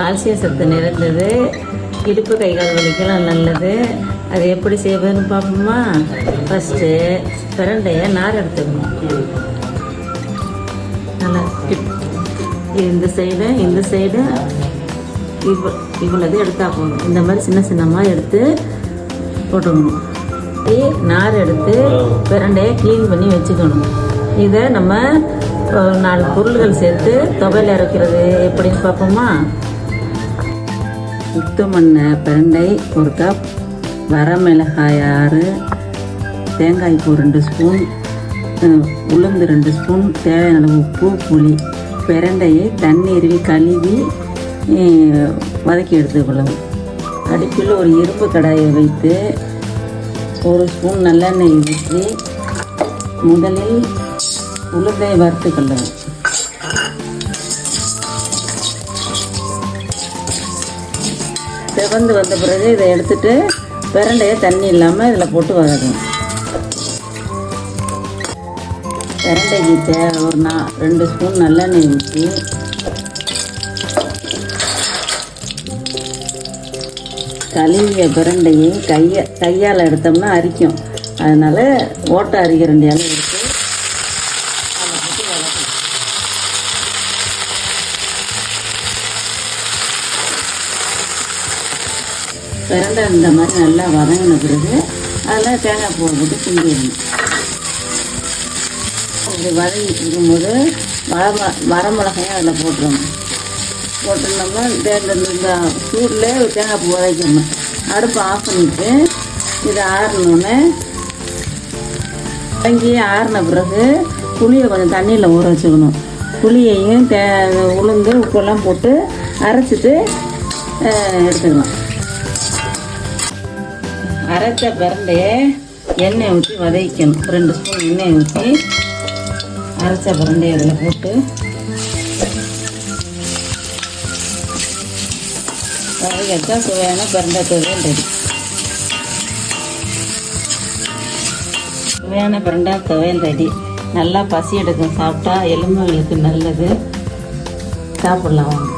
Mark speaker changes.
Speaker 1: Calcium சத்து நிறைந்தது, இடுப்பு கை கால் வலிக்கெல்லாம் நல்லது. அது எப்படி செய்வதுன்னு பார்ப்போமா? ஃபஸ்ட்டு பிரண்டையை நார் எடுத்துக்கணும். நல்லா இந்த சைடு இவ்வளவு எடுத்தா போதும். இந்த மாதிரி சின்ன சின்னமாக எடுத்து போட்டுக்கணும். நார் எடுத்து பிரண்டையை க்ளீன் பண்ணி வச்சுக்கணும். இதை நம்ம 4 பொருள்கள் சேர்த்து துவையல் அரைக்கிறது எப்படின்னு பார்ப்போமா? சுத்தம் பண்ண பிரண்டை 1 கப், வரமிளகாய் 6, தேங்காய் பூ 2 ஸ்பூன், உளுந்து 2 ஸ்பூன், தேவையான அளவு உப்பு, புளி. பிரண்டையை தண்ணீரில் கழுவி வதக்கி எடுத்துக்கொள்ளவும். அடுப்பில் ஒரு இரும்பு கடாயை வைத்து 1 ஸ்பூன் நல்லெண்ணெய் ஊற்றி முதலில் உளுந்தை வறுத்து கொள்ளவும். செவந்து வந்த பிறகு இதை எடுத்துட்டு பிரண்டையை தண்ணி இல்லாமல் இதில் போட்டு வதக்கணும். பிரண்டைக்கு ஒரு 2 ஸ்பூன் நல்லெண்ணெய் ஊற்றி கழுவிய பிரண்டையை கையால் எடுத்தோம்னா அரிக்கும். அதனால் ஓட்டை அரிக்கிறண்டியால் எடுத்து அதை போட்டு வதக்கணும். பிரண்டை இந்த மாதிரி நல்லா வதங்கின பிறகு அதில் தேங்காய் பூவை போட்டு கிண்டிடணும். இப்படி வதங்கிட்டு இருக்கும்போது வரமிளகாயும் அதில் போட்டுருணும். போட்டுருந்தோம்னா இந்த சூடில் தேங்காய் பூ வதக்கணும். அடுப்பு ஆஃப் பண்ணிவிட்டு இதை ஆறணுன்னு வதங்கி ஆறின பிறகு புளியை கொஞ்சம் தண்ணியில் ஊற வச்சுக்கணும். புளியையும் உளுந்து உப்பெல்லாம் போட்டு அரைச்சிட்டு எடுத்துக்கலாம். அரைச்ச பிரண்டையை எண்ணெய் ஊற்றி வதக்கணும். 2 ஸ்பூன் எண்ணெய் ஊற்றி அரைச்ச பிரண்டையை அதில் போட்டு வதக்கி சுவையான பிரண்டை துவையல் ரெடி. சுவையான பிரண்டை துவையல் ரெடி. நல்லா பசி எடுக்கும். சாப்பிட்டா எலும்புகளுக்கு நல்லது. சாப்பிடலாம் வாங்க.